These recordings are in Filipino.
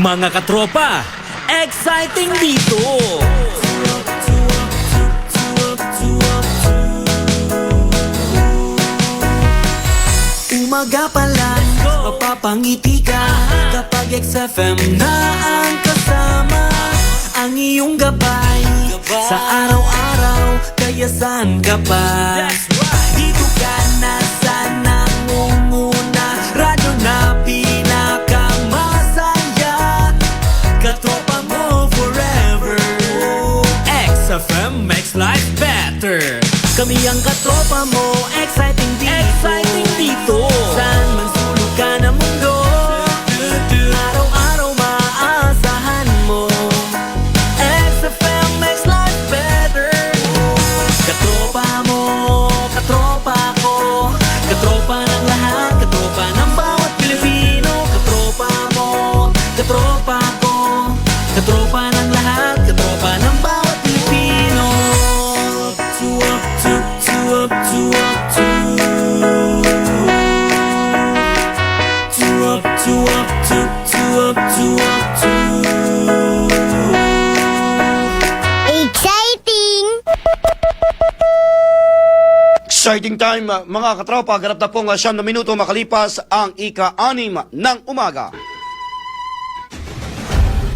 Mga katropa, exciting dito! Umaga pa lang, mapapangiti ka kapag XFM na ang kasama. Ang iyong gabay sa araw-araw, kaya saan ka pa? Dito ka na sa nangunguna, radyo na pinakamasaya. Katropa mo forever, XFM makes life better. Kami ang katropa mo, exciting dito. Saan man sulok ka ng mundo, araw-araw maaasahan mo. XFM makes life better. Katropa mo, katropa ko, katropa ng lahat, katropa ng bawat Pilipino. Katropa mo, katropa ko, katropa ng lahat, katropa ng bawat Pilipino. Up to. Exciting time, mga katropa. Ganap na pong 9 na minuto makalipas ang ika-6 ng umaga.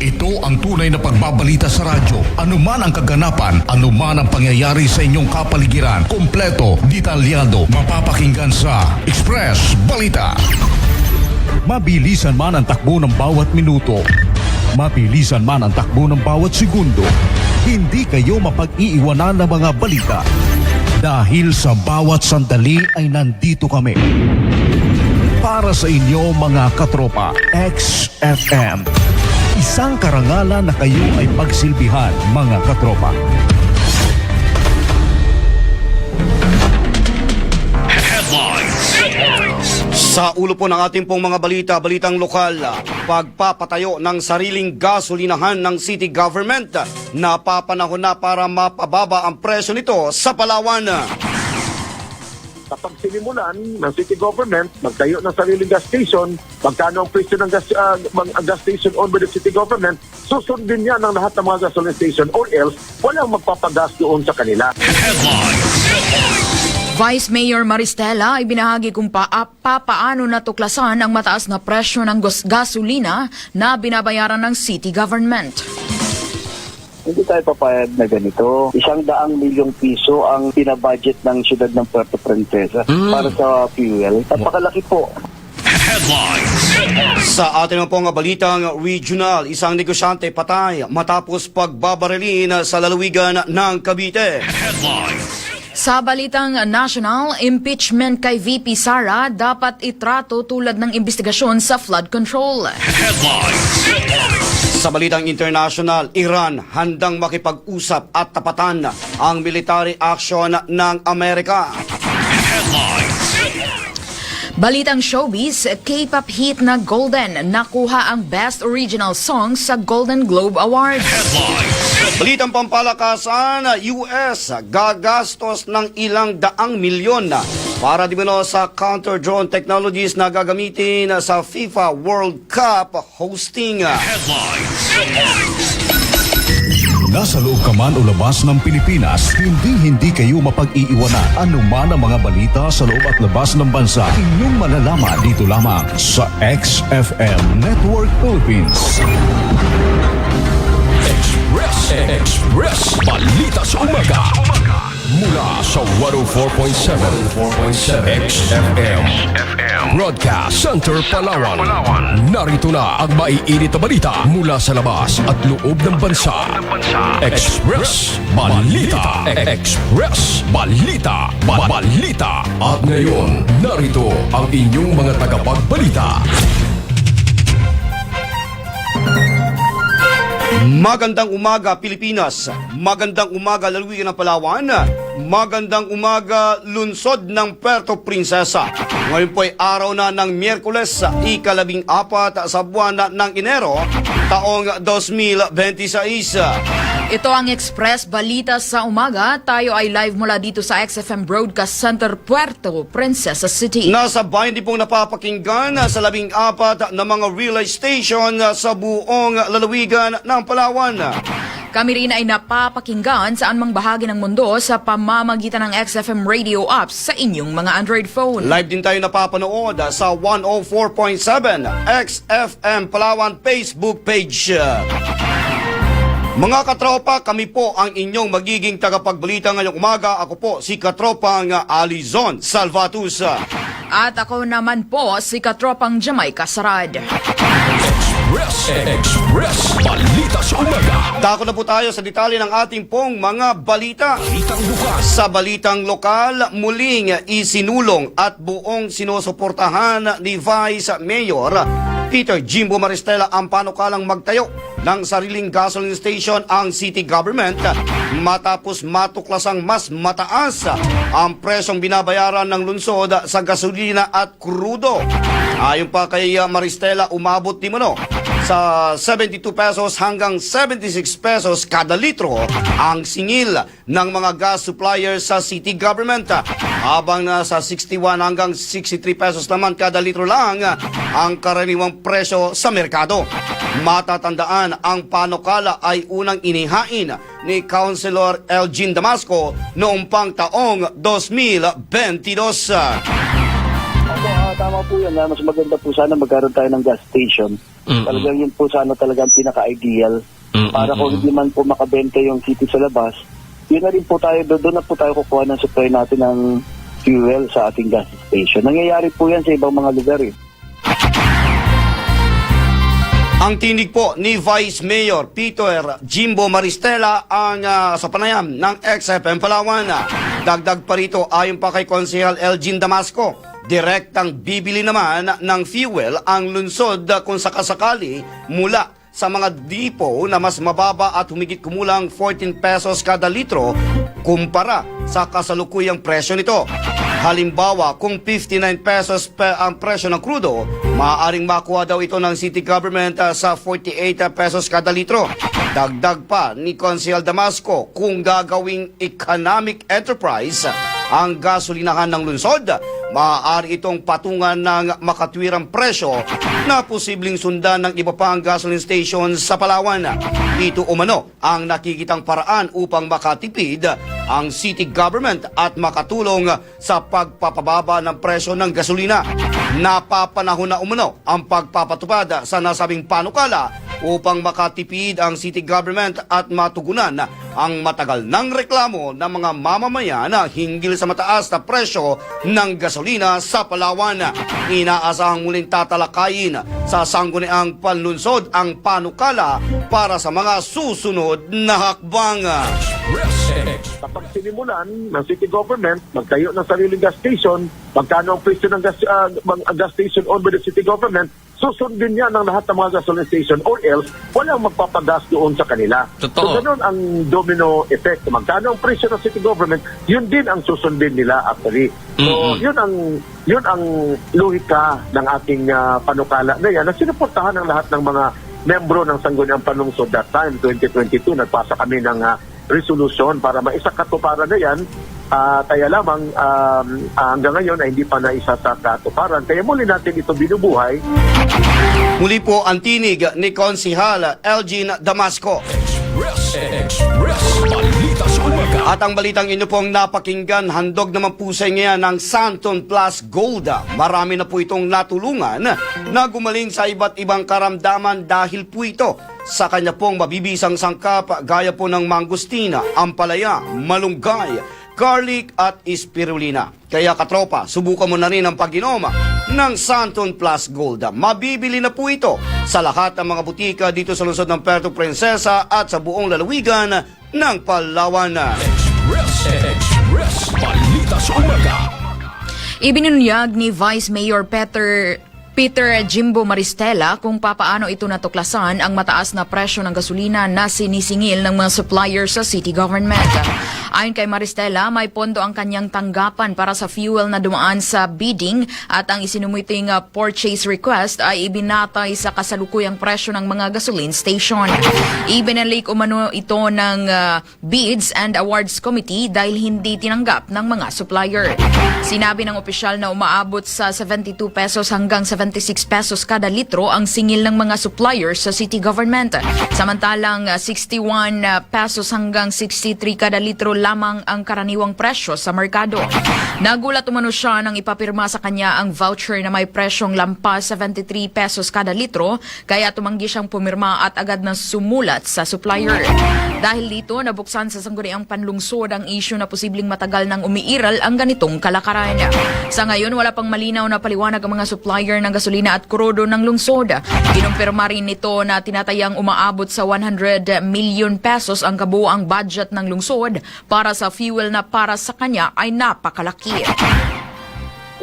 Ito ang tunay na pagbabalita sa radyo. Anuman ang kaganapan, anuman ang pangyayari sa inyong kapaligiran, kompleto, detalyado, mapapakinggan sa Express Balita. Mabilisan man ang takbo ng bawat minuto, mabilisan man ang takbo ng bawat segundo, hindi kayo mapag-iiwanan ng mga balita. Dahil sa bawat sandali ay nandito kami. Para sa inyo mga katropa, XFM. Isang karangalan na kayo ay pagsilbihan, mga katropa. Sa ulo po ng ating pong mga balitang lokal, pagpapatayo ng sariling gasolinahan ng city government, napapanahon na para mapababa ang presyo nito sa Palawan. Kapag sinimulan ng city government, magtayo ng sariling gas station, magkano ang presyo ng gas station owned by the city government, susundin niya ng lahat ng mga gasoline station or else walang magpapagas doon sa kanila. Vice Mayor Maristela ay binahagi kung paano natuklasan ang mataas na presyo ng gasolina na binabayaran ng city government. Hindi tayo papayag na ganito. 100 milyong piso ang pinabudget ng siyudad ng Puerto Princesa para sa fuel. Napakalaki po. Sa atin pong balitang regional, isang negosyante patay matapos pagbabarilin sa lalawigan ng Cavite. Sa balitang national, impeachment kay VP Sara dapat itrato tulad ng investigasyon sa flood control. Sa balitang international, Iran handang makipag-usap at tapatan ang military action ng Amerika. Balitang showbiz, K-pop hit na Golden nakuha ang Best Original Song sa Golden Globe Awards. Balitang pampalakasan, US gagastos ng ilang daang milyon para dimano sa counter-drone technologies na gagamitin sa FIFA World Cup hosting. Nasa loob ka man o labas ng Pilipinas, hindi kayo mapag-iiwanan. Anuman ang mga balita sa loob at labas ng bansa, inyong malalaman dito lamang sa XFM Network Philippines. Express Balita sa Umaga. Mula sa 104.7 XFM Broadcast Center, Palawan. Narito na ang maiinit na balita mula sa labas at loob ng bansa. Express Balita. Express Balita. Balita. At ngayon, narito ang inyong mga tagapagbalita. Magandang umaga, Pilipinas. Magandang umaga, lalawigan ng Palawan. Magandang umaga, lungsod ng Puerto Princesa. Ngayon po ay araw na ng Miyerkules, ika-14 sa buwan ng Enero, taong 2026. Ito ang Express Balita sa Umaga. Tayo ay live mula dito sa XFM Broadcast Center, Puerto Princesa City. Nasa bayan din pong napapakinggan sa 14 na mga relay station sa buong lalawigan ng Palawan. Kami rin ay napapakinggan saan mang bahagi ng mundo sa pamamagitan ng XFM radio apps sa inyong mga Android phone. Live din tayo napapanood sa 104.7 XFM Palawan Facebook page. Mga katropa, kami po ang inyong magiging tagapagbalita ngayong umaga. Ako po si Katropang Alizon Salvatus. At ako naman po si Katropang Jamaica Sarad. Express Balita sa Umaga. Dako na po tayo sa detalye ng ating pong mga balita. Balitang bukas. Sa balitang lokal, muling isinulong at buong sinusuportahan ni Vice Mayor Peter Jimbo Maristela ang panukalang magtayo ng sariling gasoline station ang city government matapos matuklasang mas mataas ang presyong binabayaran ng lungsod sa gasolina at krudo. Ayon pa kay Maristela, umabot di mano sa 72 pesos hanggang 76 pesos kada litro ang singil ng mga gas suppliers sa city government, habang nasa 61 hanggang 63 pesos naman kada litro lang ang karaniwang presyo sa merkado. Matatandaan, ang panukala ay unang inihain ni Councilor Elgin Damasco noong pang taong 2022. Tama po yan. Mas maganda po sana magkaroon tayo ng gas station. Talagang yun po sana talaga ang pinaka-ideal. Para kung hindi man po makabenta yung city sa labas, yun na rin po tayo, doon na po tayo kukuha ng supply natin ng fuel sa ating gas station. Nangyayari po yan sa ibang mga lugar eh. Ang tinig po ni Vice Mayor Peter Jimbo Maristela ang sa panayam ng XFM Palawan. Dagdag pa rito, ayon pa kay Konsehal Elgin Damasco, direktang bibili naman ng fuel ang lungsod kung sakasakali mula sa mga dipo na mas mababa at humigit kumulang 14 pesos kada litro kumpara sa kasalukuyang presyo nito. Halimbawa, kung 59 pesos ang presyo ng krudo, maaaring makuha daw ito ng city government sa 48 pesos kada litro. Dagdag pa ni Konsehal Damasco, kung gagawing economic enterprise ang gasolinahan ng lungsod, maaari itong patungan ng makatwirang presyo na posibleng sundan ng iba pang gasoline stations sa Palawan. Ito umano ang nakikitang paraan upang makatipid ang city government at makatulong sa pagpapababa ng presyo ng gasolina. Napapanahon na umano ang pagpapatupad sa nasabing panukala upang makatipid ang city government at matugunan ang matagal ng reklamo ng mga mamamayan hinggil sa mataas na presyo ng gasolina sa Palawan. Inaasahang muling tatalakayin sa sangguniang panlunsod ang panukala para sa mga susunod na hakbang. Kapag sinimulan ng city government, magtayo ng sariling gas station, magkano ang presyo ng gas station owned by the city government, susundin niya ng lahat ng mga gasoline station or else walang magpapagas doon sa kanila. Totoo. So ganun ang domino effect. Magkano ang presyo ng city government, yun din ang susundin nila actually. So yun ang luhika ng ating panukala na yan na sinuportahan ng lahat ng mga membro ng Sangguniang Panlungsod that time, 2022. Nagpasa kami ng resolution para maisakatuparan na yan. Kaya lamang hanggang ngayon ay hindi pa naisa sa katuparan. Kaya muli natin ito binubuhay. Muli po ang tinig ni Konsehal Elgin Damasco. Express Balita sa Umaga. At ang balitang inyo pong napakinggan, handog naman po sa inyo ng Santon Plus Gold. Marami na po itong natulungan na gumaling sa iba't ibang karamdaman dahil po ito sa kanya pong mabibisang sangkap gaya po ng mangustina, ampalaya, malunggay, garlic at spirulina. Kaya katropa, subukan mo na rin ang pag-inom ng Santon Plus Gold. Mabibili na po ito sa lahat ng mga butika dito sa lungsod ng Puerto Princesa at sa buong lalawigan ng Palawan. Express Balita sa Umaga. Ibinunyag ni Vice Mayor Peter Jimbo Maristela kung papaano ito natuklasan ang mataas na presyo ng gasolina na sinisingil ng mga supplier sa city government. Ayon kay Maristela, may pondo ang kanyang tanggapan para sa fuel na dumaan sa bidding at ang isinumuiting purchase request ay ibinatay sa kasalukuyang presyo ng mga gasoline station. Ibinalik umano ito ng Bids and Awards Committee dahil hindi tinanggap ng mga supplier. Sinabi ng opisyal na umaabot sa 72 pesos hanggang 76 pesos kada litro ang singil ng mga suppliers sa city government. Samantalang 61 pesos hanggang 63 kada litro lamang ang karaniwang presyo sa merkado. Nagulat umano siya nang ipapirma sa kanya ang voucher na may presyong lampas 73 pesos kada litro, kaya tumanggi siyang pumirma at agad na sumulat sa supplier. Dahil dito, nabuksan sa sangguniang panlungsod ang isyu na posibleng matagal nang umiiral ang ganitong kalakaran. Sa ngayon, wala pang malinaw na paliwanag ang mga supplier ng gasolina at krudo ng lungsod. Kinumpirma rin nito na tinatayang umaabot sa 100 million pesos ang kabuuang budget ng lungsod para sa fuel na para sa kanya ay napakalaki.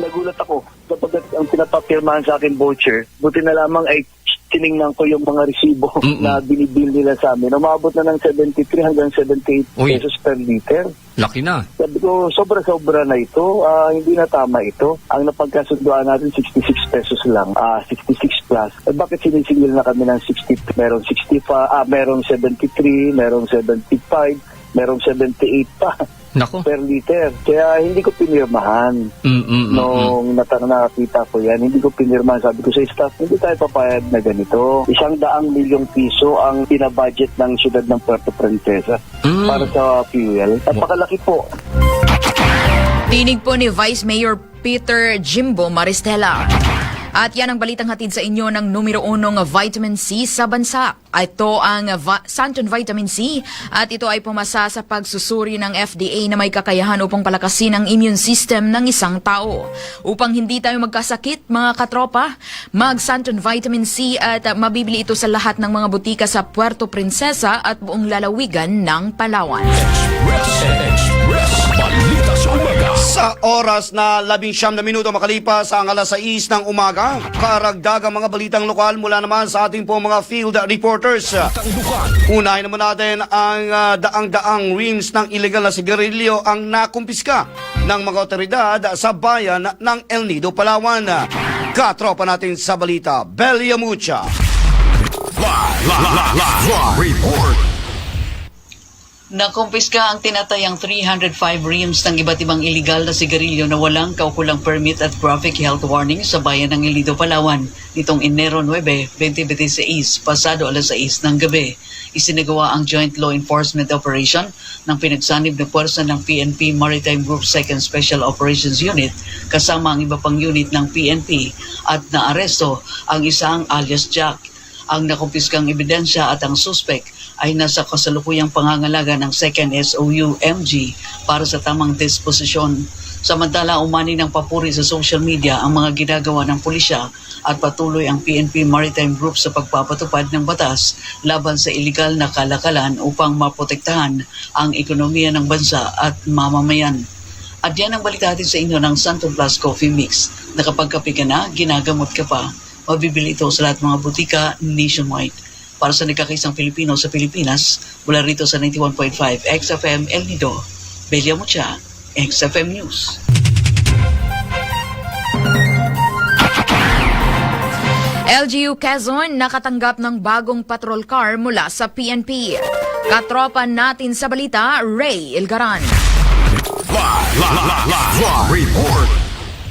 Nagulat ako kapag ang pinapapirmahan sa akin voucher, buti na lamang ay tiningnan ko yung mga resibo na binibil nila sa amin. Umabot na ng 73 hanggang 78 Uy. pesos per liter. Laki na. Sabi ko, sobra-sobra na ito. Hindi na tama ito. Ang napagkasunduan natin, 66 pesos lang. 66 plus. Bakit sinisingil na kami ng 60? Merong 65, merong 73, merong 75, merong 78 pa Nako. per liter. Kaya hindi ko pinirmahan. Nung nakita ko yan, hindi ko pinirmahan. Sabi ko sa staff, hindi tayo papayag na ganito. 100 milyong piso ang pinabudget ng siyudad ng Puerto Princesa para sa fuel. Napakalaki po. Tinig po ni Vice Mayor Peter Jimbo Maristela. At yan ang balitang hatid sa inyo ng numero 1 vitamin C sa bansa. Ito ang Santon Vitamin C at ito ay pumasa sa pagsusuri ng FDA na may kakayahan upang palakasin ang immune system ng isang tao. Upang hindi tayo magkasakit, mga katropa, mag-Santon Vitamin C at mabibili ito sa lahat ng mga butika sa Puerto Princesa at buong lalawigan ng Palawan. Balita sa umaga. Sa oras na 19 na minuto makalipas ang alas 6 ng umaga, karagdagang mga balitang lokal mula naman sa ating po mga field reporters. Unahin naman natin ang daang-daang rims ng illegal na sigarilyo ang nakumpiska ng mga otoridad sa bayan ng El Nido, Palawan. Katropa natin sa balita, Belia Mucha. Live report. Nakumpiska ang tinatayang 305 reams ng iba't ibang iligal na sigarilyo na walang kaukulang permit at traffic health warning sa bayan ng El Nido, Palawan nitong Enero 9, 2026, pasado alas 6 ng gabi. Isinagawa ang Joint Law Enforcement Operation ng pinagsanib na puwersa ng PNP Maritime Group 2nd Special Operations Unit kasama ang iba pang unit ng PNP at naaresto ang isang alias Jack. Ang nakumpiskang ebidensya at ang suspect ay nasa kasalukuyang pangangalaga ng 2nd SOU-MG para sa tamang disposisyon. Samantala, umani ng papuri sa social media ang mga ginagawa ng pulisya at patuloy ang PNP Maritime Group sa pagpapatupad ng batas laban sa iligal na kalakalan upang maprotektahan ang ekonomiya ng bansa at mamamayan. At yan ang balita natin sa inyo ng Santon Plus Coffee Mix. Nakapagkape ka na, ginagamot ka pa. Mabibili ito sa lahat mga butika nationwide. Para sa nagkakaisang Pilipino sa Pilipinas, mula rito sa 91.5 XFM El Nido, Belia Mucha, XFM News. LGU Quezon nakatanggap ng bagong patrol car mula sa PNP. Katropa natin sa balita, Ray Ilgaran. Live report.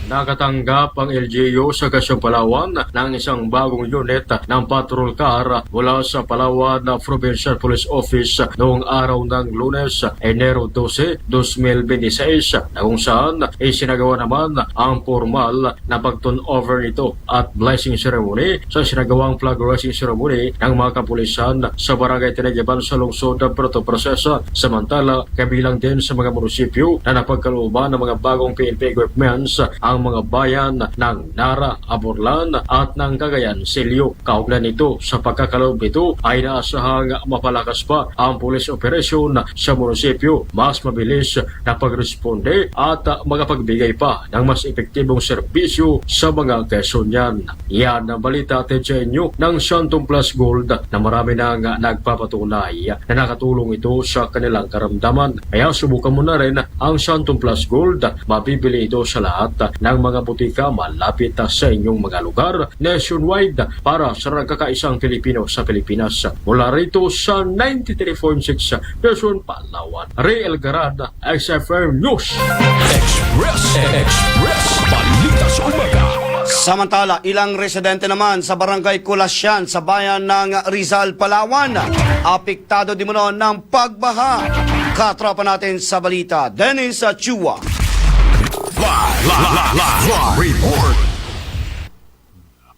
Nakatanggap ang LGU sa Quezon, Palawan ng isang bagong unit ng patrol car mula sa Palawan Provincial Police Office noong araw ng Lunes, Enero 12, 2026 na kung saan isinagawa naman ang formal na pag-turnover nito at blessing ceremony sa sinagawang flag raising ceremony ng mga kapulisan sa Barangay Tinagyaban sa lungsod ng Puerto Princesa. Samantala, kabilang din sa mga munisipyo na napagkalooban ng mga bagong PNP equipments ang ng mga bayan ng Nara, Aborlan at ng Cagayan, Silio. Kaugnay nito sa pagkakaloob nito ay naasahang mapalakas pa ang police operation sa munisipyo, mas mabilis na pagresponde at magapagbigay pa ng mas epektibong serbisyo sa mga Quezonian. Yan ang balita atin sa inyo ng Santong Plus Gold na marami nang nagpapatunay na nakatulong ito sa kanilang karamdaman. Kaya subukan mo na rin ang Santong Plus Gold. Mabibili ito sa lahat ng mga butika malapit sa inyong mga lugar nationwide para sa nagkakaisang Pilipino sa Pilipinas. Mula rito sa 93.6 Quezon, Palawan, Real Garada, XFM News. Express Balita sa Umaga. Samantala, ilang residente naman sa barangay Kulasyan sa bayan ng Rizal, Palawan, apektado din mo ng pagbaha. Katropa natin sa balita, Dennis Chua. Live report.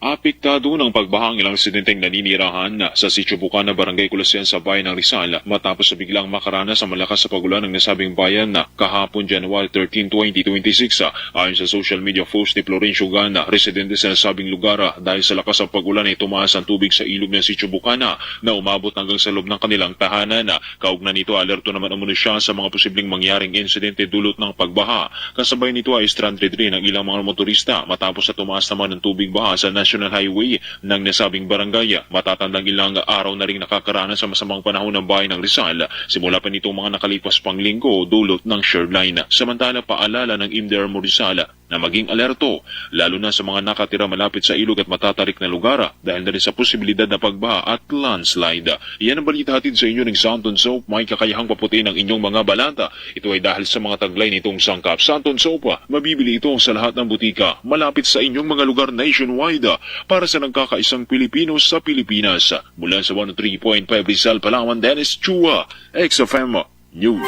Apektado ng pagbahang ilang residenteng naninirahan sa Sitio Bukana, Barangay Kulasyan sa bayan ng Rizal matapos sa biglang makaranas sa malakas sa pagulan ng nasabing bayan kahapon January 13, 2026. Ayon sa social media post ni Florencio Gana, residente sa nasabing lugar dahil sa lakas ng pagulan ay tumaas ang tubig sa ilog ng Sitio Bukana na umabot hanggang sa loob ng kanilang tahanan. Kaugnay nito, alerto naman ang munisya sa mga posibleng mangyaring insidente dulot ng pagbaha. Kasabay nito ay stranded rin ang ilang mga motorista matapos sa tumaas naman ng tubig baha sa National Highway ng nasabing barangay. Matatandang ilang araw na rin nakakaranas sa masamang panahon ng bayan ng Rizal simula pa nitong mga nakalipas pang linggo dulot ng shoreline. Samantala, paalala ng Indermo Rizal na maging alerto lalo na sa mga nakatira malapit sa ilog at matatarik na lugar dahil na rin sa posibilidad na pagbaha at landslide. Yan ang balita hatid sa inyo ng Santon Soap. May kakayahang paputin ang inyong mga balata. Ito ay dahil sa mga taglay nitong sangkap. Santon Soap, mabibili ito sa lahat ng butika malapit sa inyong mga lugar nationwide para sa nagkakaisang Pilipino sa Pilipinas. Mula sa 103.5 Rizal, Palawan, Dennis Chua, XFM News.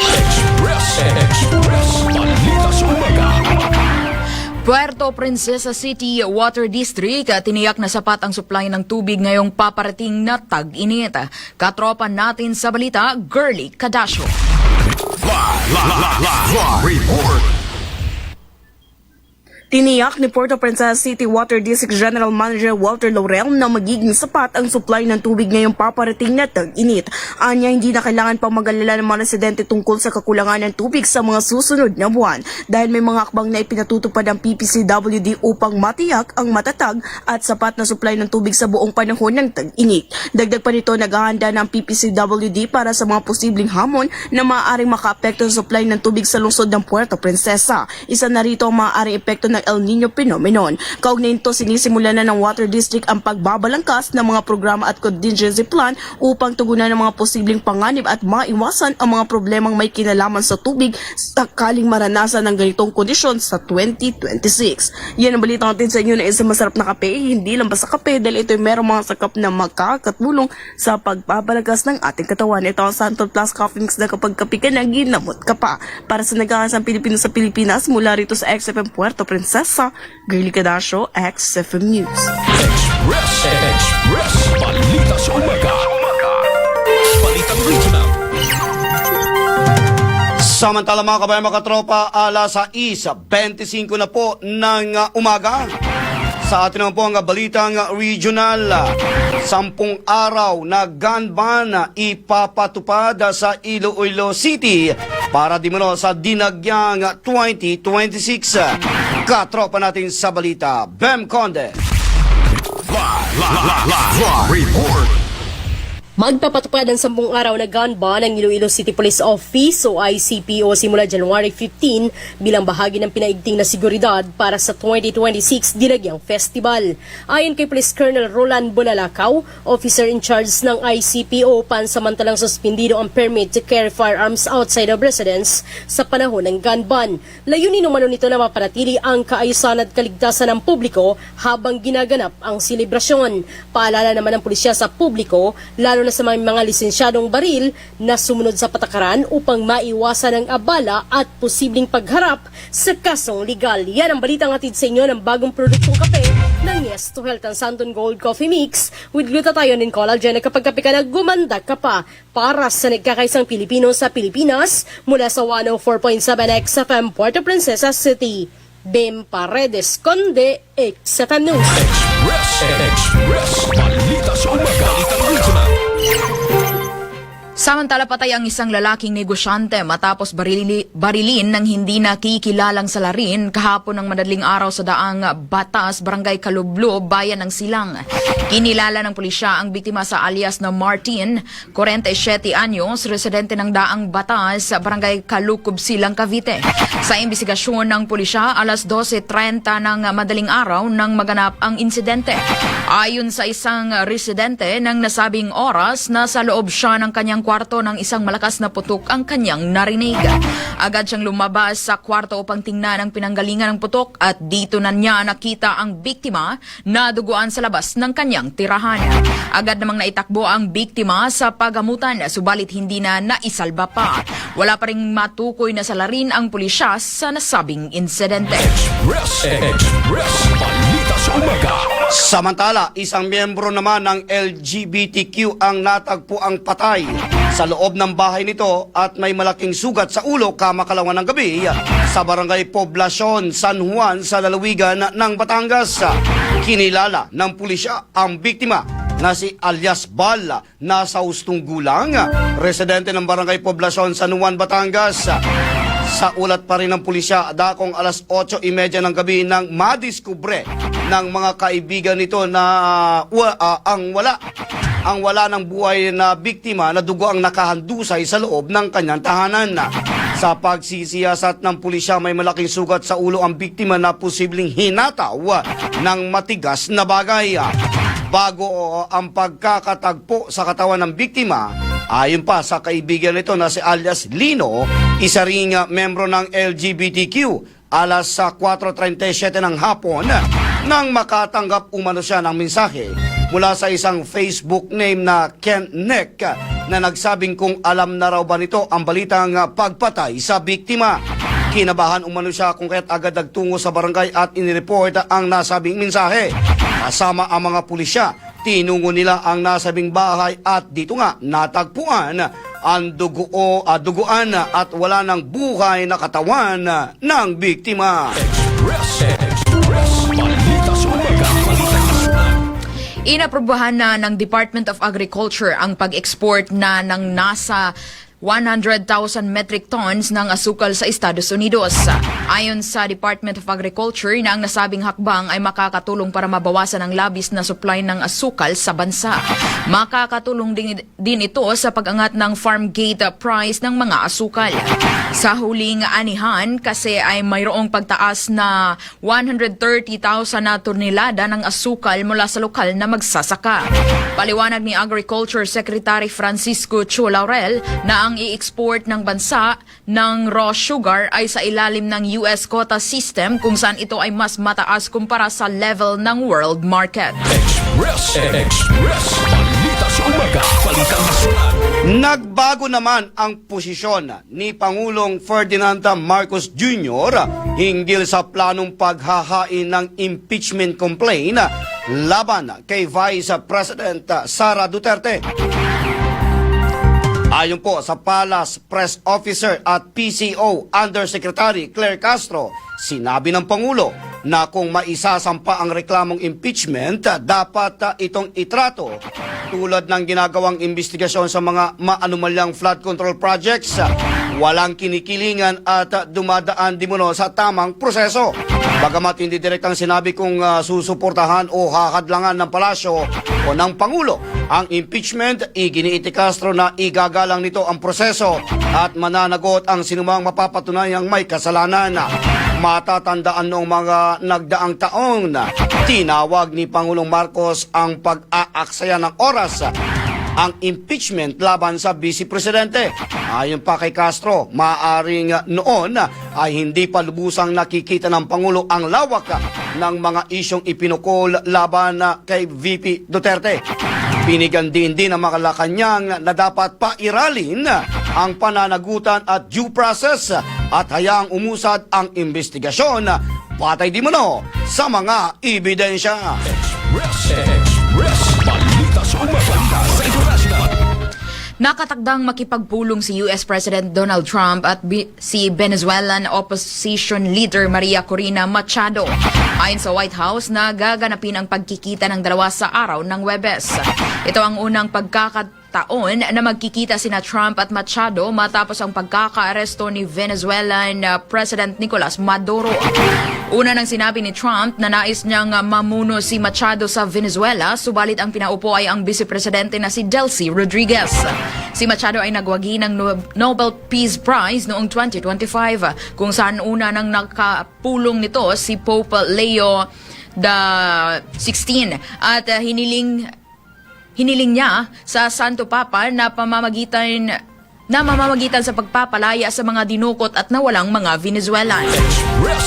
Express Balita sa Umaga. Puerto Princesa City Water District tiniyak na sapat ang supply ng tubig ngayong paparating na tag-init. Katropa natin sa balita, Girly Cadasio. Live report. Tiniyak ni Puerto Princesa City Water District General Manager Walter Laurel na magiging sapat ang supply ng tubig ngayong paparating na tag-init. Anya, hindi na kailangan pang mag-alala ng mga residente tungkol sa kakulangan ng tubig sa mga susunod na buwan dahil may mga akbang na ipinatutupad ang PPCWD upang matiyak ang matatag at sapat na supply ng tubig sa buong panahon ng tag-init. Dagdag pa nito, naghahanda ng PPCWD para sa mga posibleng hamon na maaaring makaapekto sa supply ng tubig sa lungsod ng Puerto Princesa. Isa na rito ang maaaring epekto ng El Nino phenomenon. Kaugnay nito, sinisimula na ng Water District ang pagbabalangkas ng mga programa at contingency plan upang tugunan ng mga posibleng panganib at maiwasan ang mga problemang may kinalaman sa tubig sakaling maranasan ng ganitong kondisyon sa 2026. Yan ang balita natin sa inyo na isang masarap na kape, hindi lang basta kape dahil ito ay merong mga sakap na makakatulong sa pagbabalangkas ng ating katawan. Ito ang Santon Plus Coffee Mix na kapag kape ka na, ginamot ka pa. Para sa nagkakasang Pilipino sa Pilipinas, mula rito sa XFM Puerto Princesa, Girly Cadasio, XFM News. Express Balita sa Umaga. Balitang regional. Samantala mga kabayan, mga katropa, alas 6:25 na po ng umaga. Sa atin naman po ang balitang regional. 10 araw na gun ban ipapatupad sa Iloilo City para dimano sa dinagyang 2026. Katropa natin sa balita, Bem Conde. Live report. Magpapatupad ang 10 araw na gun ban ng Iloilo City Police Office o ICPO simula January 15 bilang bahagi ng pinaigting na seguridad para sa 2026 Dinagyang Festival. Ayon kay Police Colonel Roland Bulalakaw, officer in charge ng ICPO, pansamantalang suspendido ang permit to carry firearms outside of residence sa panahon ng gun ban. Layunin umano nito na mapanatili ang kaayusan at kaligtasan ng publiko habang ginaganap ang selebrasyon. Paalala naman ng pulisya sa publiko, lalo na sa mga lisensyadong baril na sumunod sa patakaran upang maiwasan ang abala at posibleng pagharap sa kasong legal. Yan ang balitang hatid sa inyo ng bagong produktong kape ng Yes to Health, ang Santon Gold Coffee Mix with glutathione and collagen na kapag kape ka na, gumanda ka pa. Para sa nagkakaisang Pilipino sa Pilipinas, mula sa 104.7 XFM Puerto Princesa City, Bem Paredes Conde, Exata News. Express. Balita sa umaga. Balitang regional. Samantala patay ang isang lalaking negosyante matapos barilin ng hindi nakikilalang salarin kahapon ng madaling araw sa daang Batas, Barangay Kalublo, Bayan ng Silang. Kinilala ng pulisya ang biktima sa alias na Martin, 47 anyos, residente ng daang Batas, Barangay Kalukob, Silang, Cavite. Sa imbestigasyon ng pulisya, alas 12:30 ng madaling araw nang maganap ang insidente. Ayon sa isang residente ng nasabing oras, nasa loob siya ng kanyang kwarto ng isang malakas na putok ang kanyang narinig. Agad siyang lumabas sa kwarto upang tingnan ang pinanggalingan ng putok at dito na niya nakita ang biktima na duguan sa labas ng kanyang tirahan. Agad namang naitakbo ang biktima sa pagamutan subalit hindi na naisalba pa. Wala pa ring matukoy na salarin ang pulisya sa nasabing insidente. Express. Balita sa umaga. Samantala, isang miyembro naman ng LGBTQ ang natagpo ang patay sa loob ng bahay nito at may malaking sugat sa ulo kamakalawan ng gabi sa Barangay Poblacion, San Juan sa lalawigan ng Batangas. Kinilala ng pulisya ang biktima na si alias Bal, nasa hustong gulang, residente ng Barangay Poblacion, San Juan, Batangas. Sa ulat pa rin ng pulisya, dakong alas 8:30 ng gabi nang madiskubre ng mga kaibigan nito na ang wala ng buhay na biktima na dugo ang nakahandusay sa loob ng kanyang tahanan. Sa pagsisiyasat ng pulisya, may malaking sugat sa ulo ang biktima na posibleng hinataw ng matigas na bagay. Bago ang pagkakatagpo sa katawan ng biktima, ayon pa sa kaibigan nito na si alias Lino, isa ring membro ng LGBTQ, alas 4:37 ng hapon nang makatanggap umano siya ng mensahe mula sa isang Facebook name na Ken Neck na nagsabing kung alam na raw ba nito ang balitang pagpatay sa biktima. Kinabahan umano siya kung kaya't agad nagtungo sa barangay at inireport ang nasabing mensahe. Kasama ang mga pulisya, tinungo nila ang nasabing bahay at dito nga natagpuan ang duguan at wala ng buhay na katawan ng biktima. Express. Balita sa umaga. Balitang nasyonal. Inaprobahan na ng Department of Agriculture ang pag-export na ng nasa 100,000 metric tons ng asukal sa Estados Unidos. Ayon sa Department of Agriculture na ang nasabing hakbang ay makakatulong para mabawasan ang labis na supply ng asukal sa bansa. Makakatulong din ito sa pag-angat ng farm gate price ng mga asukal. Sa huling anihan kasi ay mayroong pagtaas na 130,000 na tonelada ng asukal mula sa lokal na magsasaka. Paliwanag ni Agriculture Secretary Francisco Chu Laurel na ang i-export ng bansa ng raw sugar ay sa ilalim ng US quota system kung saan ito ay mas mataas kumpara sa level ng world market. Express. Balita sa umaga. Balitang nasyonal. Nagbago naman ang posisyon ni Pangulong Ferdinand Marcos Jr. hinggil sa planong paghahain ng impeachment complaint laban kay Vice President Sara Duterte. Ayon po sa Palace Press Officer at PCO Undersecretary Claire Castro, sinabi ng Pangulo na kung maisasampa ang reklamong impeachment, dapat itong itrato tulad ng ginagawang investigasyon sa mga maanumalyang flood control projects, walang kinikilingan at dumadaan di mono sa tamang proseso. Bagamat hindi direktang sinabi kung susuportahan o hahadlangan ng palasyo o ng Pangulo ang impeachment, iginiiti Castro na igagalang nito ang proseso at mananagot ang sinumang mapapatunayang may kasalanan. Matatandaan noong mga nagdaang taon, tinawag ni Pangulong Marcos ang pag-aaksaya ng oras ang impeachment laban sa Vice Presidente. Ayon pa kay Castro, maaaring noon ay hindi pa lubusang nakikita ng Pangulo ang lawak ng mga isyong ipinukol laban kay VP Duterte. Binigyan din ng Malacanang na dapat pairalin ang pananagutan at due process at hayaang umusad ang investigasyon patay di mono sa mga ebidensya. Express. Balita sa umaga. Sa international. Nakatakdang makipagpulong si US President Donald Trump at si Venezuelan opposition leader Maria Corina Machado. Ayon sa White House, nagaganapin ang pagkikita ng dalawa sa araw ng Huwebes. Ito ang unang pagkakataon na magkikita sina Trump at Machado matapos ang pagkakaaresto ni Venezuelan President Nicolas Maduro. Una nang sinabi ni Trump na nais niyang mamuno si Machado sa Venezuela, subalit ang pinaupo ay ang vice-presidente na si Delcy Rodriguez. Si Machado ay nagwagi ng Nobel Peace Prize noong 2025, kung saan una nang nakapulong nito si Pope Leo XVI at hiniling niya sa Santo Papa na mamamagitan sa pagpapalaya sa mga dinukot at nawalang mga Venezuelan.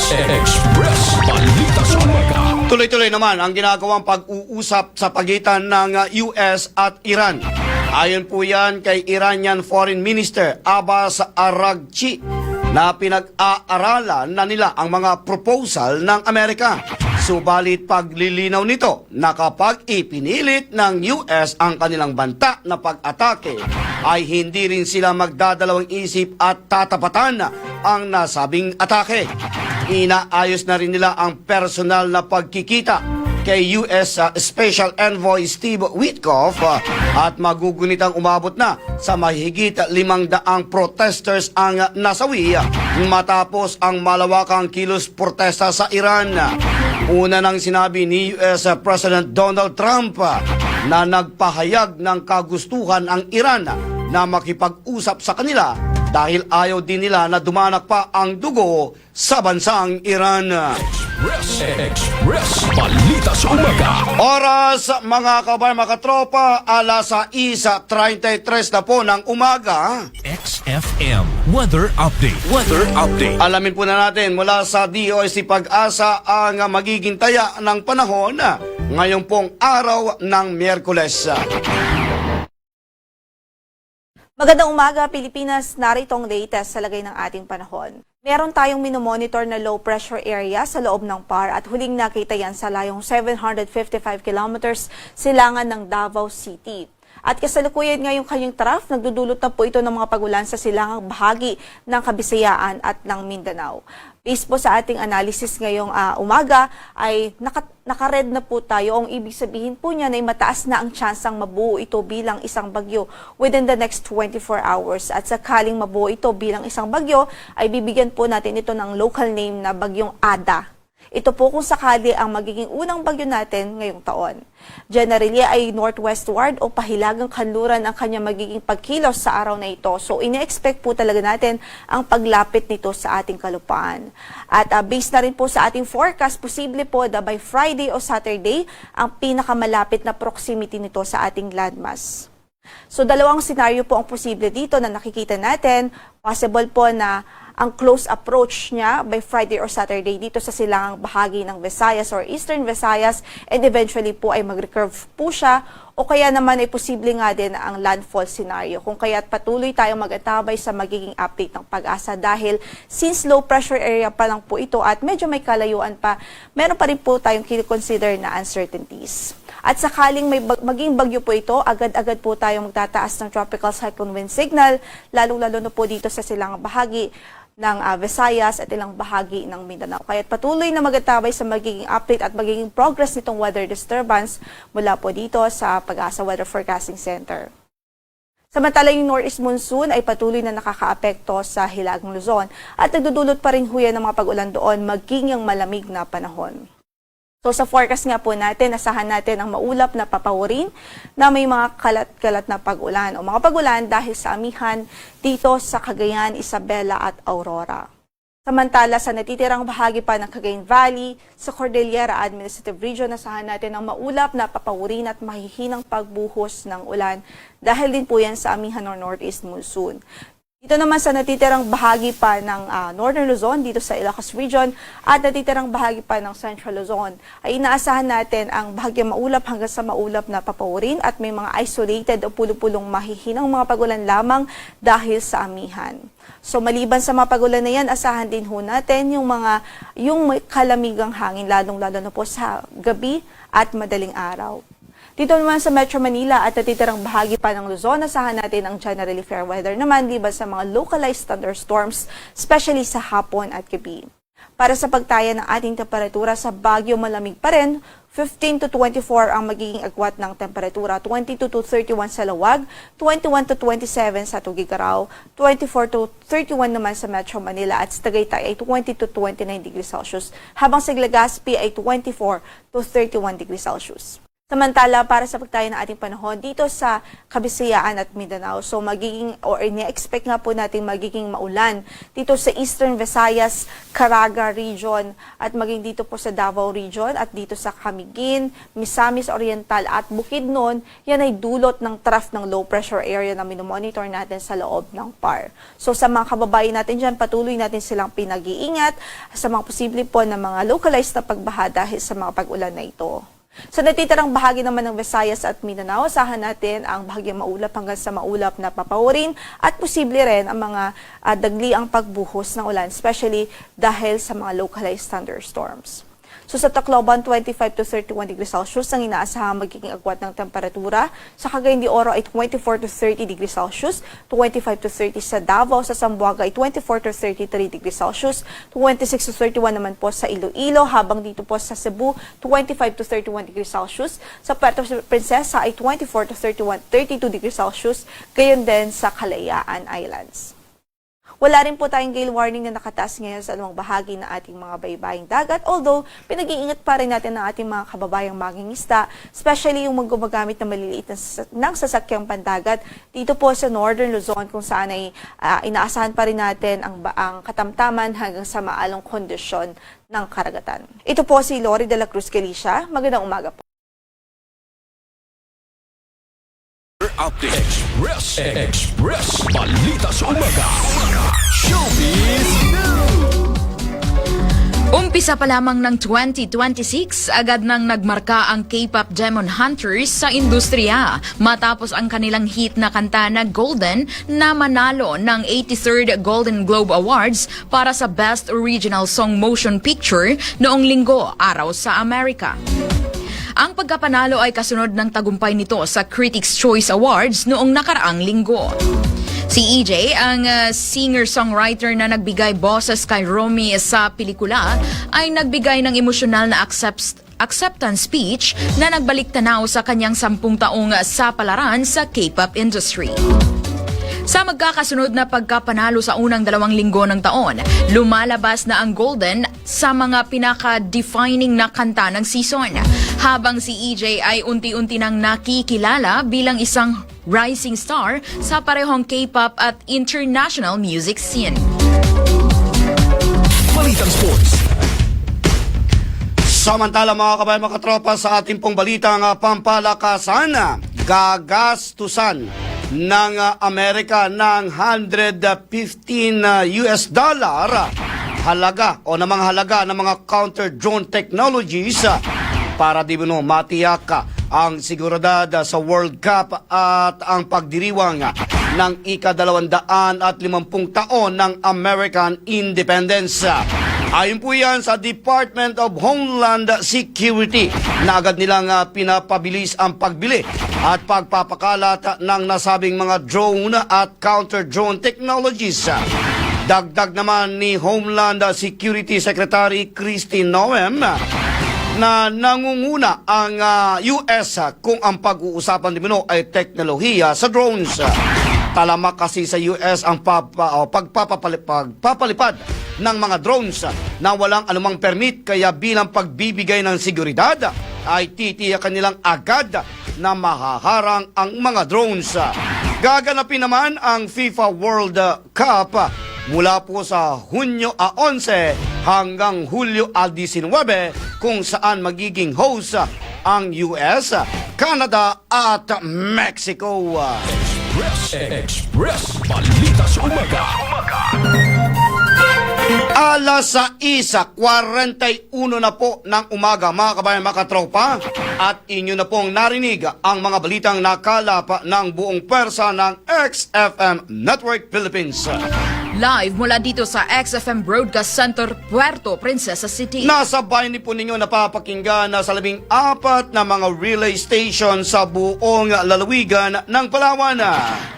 Express Balita sa Umaga. Tuloy-tuloy naman ang ginagawang pag-uusap sa pagitan ng US at Iran. Ayon po yan kay Iranian Foreign Minister Abbas Araghchi na pinag-aaralan na nila ang mga proposal ng Amerika. Subalit paglilinaw nito na kapag ipinilit ng US ang kanilang banta na pag-atake, ay hindi rin sila magdadalawang isip at tatapatan ang nasabing atake. Inaayos na rin nila ang personal na pagkikita kay US Special Envoy Steve Witkoff at magugunitang umabot na sa mahigit 500 protesters ang nasawi matapos ang malawakang kilos protesta sa Iran. Una nang sinabi ni US President Donald Trump na nagpahayag ng kagustuhan ang Iran na makipag-usap sa kanila dahil ayaw din nila na dumanak pa ang dugo sa bansang Iran. Express Balita sa Umaga. Oras mga kabar, mga katropa, alas 6:33 na po ng umaga. XFM Weather Update. Weather Update. Alamin po na natin mula sa DOST Pag-asa ang magiging taya ng panahon ngayong pong araw ng Miyerkules. Magandang umaga, Pilipinas. Narito ang latest sa lagay ng ating panahon. Meron tayong minomonitor na low pressure area sa loob ng PAR at huling nakita yan sa layong 755 kilometers silangan ng Davao City. At kasalukuyan ngayong kanyang trough, nagdudulot na po ito ng mga pagulan sa silangang bahagi ng Kabisayaan at ng Mindanao. Based po sa ating analysis ngayong umaga ay naka-red na po tayo. Ang ibig sabihin po niya ay mataas na ang tsansang mabuo ito bilang isang bagyo within the next 24 hours. At sakaling mabuo ito bilang isang bagyo ay bibigyan po natin ito ng local name na Bagyong Ada. Ito po kung sakali ang magiging unang bagyo natin ngayong taon. Generally ay northwestward o pahilagang kanluran ang kanya magiging pagkilos sa araw na ito. So ine-expect po talaga natin ang paglapit nito sa ating kalupaan. At based na rin po sa ating forecast, posible po na by Friday o Saturday ang pinakamalapit na proximity nito sa ating landmass. So dalawang scenario po ang posible dito na nakikita natin. Possible po na ang close approach niya by Friday or Saturday dito sa silangang bahagi ng Visayas or Eastern Visayas and eventually po ay mag-recurve po siya o kaya naman ay posible nga din ang landfall scenario kung kaya't patuloy tayong mag-antabay sa magiging update ng Pag-asa dahil since low pressure area pa lang po ito at medyo may kalayuan pa, meron pa rin po tayong kino-consider na uncertainties. At sakaling may maging bagyo po ito, agad-agad po tayong magtataas ng tropical cyclone wind signal, lalong-lalo na po dito sa silangang bahagi ng Visayas at ilang bahagi ng Mindanao. Kaya't patuloy na mag-antabay sa magiging update at magiging progress nitong weather disturbance mula po dito sa Pag-asa Weather Forecasting Center. Samantala yung northeast monsoon ay patuloy na nakakaapekto sa Hilagang Luzon at nagdudulot pa rin huya ng mga pag-ulan doon maging ang malamig na panahon. So sa forecast nga po natin, asahan natin ang maulap na papawirin na may mga kalat-kalat na pag-ulan o mga pag-ulan dahil sa amihan dito sa Cagayan, Isabela at Aurora. Samantala sa natitirang bahagi pa ng Cagayan Valley, sa Cordillera Administrative Region, asahan natin ang maulap na papawirin at mahihinang pagbuhos ng ulan dahil din po yan sa amihan ng northeast monsoon. Dito naman sa natitirang bahagi pa ng Northern Luzon, dito sa Ilocos Region, at natitirang bahagi pa ng Central Luzon, ay inaasahan natin ang bahagyang maulap hanggang sa maulap na papawirin at may mga isolated o pulo-pulong mahihinang mga pagulan lamang dahil sa amihan. So maliban sa mga pagulan na yan, asahan din ho natin yung may kalamigang hangin, lalong-lalo na po sa gabi at madaling araw. Dito naman sa Metro Manila at natitirang bahagi pa ng Luzon, asahan natin ang generally fair weather naman liban sa mga localized thunderstorms, especially sa hapon at gabi. Para sa pagtaya ng ating temperatura sa Baguio, malamig pa rin, 15 to 24 ang magiging agwat ng temperatura, 22 to 31 sa Lawag, 21 to 27 sa Tugigaraw, 24 to 31 naman sa Metro Manila at sa Tagaytay ay 20 to 29 degrees Celsius, habang sa Legazpi ay 24 to 31 degrees Celsius. Samantala, para sa pagtaya ng ating panahon dito sa Kabisayaan at Mindanao, so magiging or ini-expect nga po natin magiging maulan dito sa Eastern Visayas, Caraga region at maging dito po sa Davao region at dito sa Camiguin, Misamis Oriental at Bukidnon. Yan ay dulot ng trough ng low pressure area na minomonitor natin sa loob ng PAR. So sa mga kababayan natin dyan, patuloy natin silang pinag-iingat sa mga posible po na mga localized na pagbaha dahil sa mga pag-ulan na ito. Sa natitirang bahagi naman ng Visayas at Mindanao, asahan natin ang bahagyang maulap hanggang sa maulap na papawirin at posible rin ang mga dagliang pagbuhos ng ulan, especially dahil sa mga localized thunderstorms. So sa Tacloban, 25 to 31 degrees Celsius ang inaasahang magiging agwat ng temperatura. Sa Cagayan de Oro ay 24 to 30 degrees Celsius, 25 to 30 sa Davao, sa Zamboanga ay 24 to 33 degrees Celsius, 26 to 31 naman po sa Iloilo, habang dito po sa Cebu, 25 to 31 degrees Celsius. Sa Puerto Princesa ay 24 to 32 degrees Celsius, gayon din sa Kalayaan Islands. Wala rin po tayong gale warning na nakataas ngayon sa anumang bahagi ng ating mga baybaying dagat, although pinag-iingat pa rin natin ng ating mga kababayang mangingisda, especially yung gumagamit ng maliliit ng sasakyang pandagat dito po sa Northern Luzon, kung saan ay inaasahan pa rin natin ang katamtaman hanggang sa maalong kondisyon ng karagatan. Ito po si Lori de la Cruz Galicia. Magandang umaga po. Express Balita sa Umaga. Showbiz Umpisa pa lamang ng 2026, agad nang nagmarka ang K-pop Demon Hunters sa industriya matapos ang kanilang hit na kanta na Golden na manalo ng 83rd Golden Globe Awards para sa Best Original Song Motion Picture noong Linggo, araw sa Amerika. Ang pagkapanalo ay kasunod ng tagumpay nito sa Critics' Choice Awards noong nakaraang linggo. Si EJ, ang singer-songwriter na nagbigay boses kay Romy sa pelikula, ay nagbigay ng emosyonal na acceptance speech na nagbalik tanaw sa kanyang 10 taong sapalaran sa K-pop industry. Sa magkakasunod na pagkapanalo sa unang 2 linggo ng taon, lumalabas na ang Golden sa mga pinaka-defining na kanta ng season, habang si EJ ay unti-unti nang nakikilala bilang isang rising star sa parehong K-pop at international music scene. Balitang Sports. Samantala mga kabayan, mga katropa, sa ating pong balitang pampalakasan, gagastusan ng Amerika ng $115 halaga o ng mga halaga ng mga counter-drone technologies para di ba matiyak ang seguridad sa World Cup at ang pagdiriwang ng ika-250 taon ng American Independence. Ayon po yan sa Department of Homeland Security na agad nilang pinapabilis ang pagbili at pagpapakalat ng nasabing mga drone at counter-drone technologies. Dagdag naman ni Homeland Security Secretary Kristi Noem na nangunguna ang US kung ang pag-uusapan din ay teknolohiya sa drones. Talamak kasi sa US ang pagpapalipad ng mga drones na walang anumang permit, kaya bilang pagbibigay ng seguridad ay titiyakan nilang agad na mahaharang ang mga drones. Gaganapin naman ang FIFA World Cup mula po sa Hunyo 11 hanggang Hulyo 19 kung saan magiging host ang US, Canada at Mexico. Express Balita sa Umaga. Alas 6:41 na po ng umaga mga kabayan, mga katropa, at inyo na pong narinig ang mga balitang nakalap ng buong pwersa ng XFM Network Philippines. Live mula dito sa XFM Broadcast Center, Puerto Princesa City. Nasa bayan po ninyo napapakinggan na sa 14 na mga relay station sa buong lalawigan ng Palawan.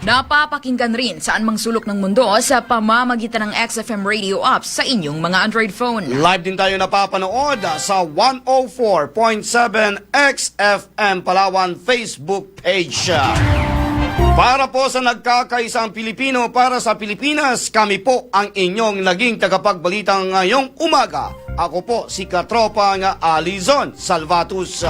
Napapakinggan rin saan mang sulok ng mundo sa pamamagitan ng XFM radio apps sa inyong mga Android phone. Live din tayo napapanood sa 104.7 XFM Palawan Facebook page. Para po sa nagkakaisang Pilipino para sa Pilipinas, kami po ang inyong naging tagapagbalita ngayong umaga. Ako po si Katropang Alizon Salvatus.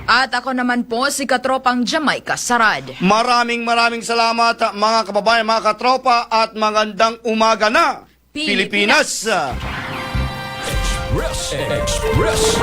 At ako naman po si Katropang Jamaica Sarad. Maraming salamat mga kababayan, mga katropa at magandang umaga na Pilipinas! Express.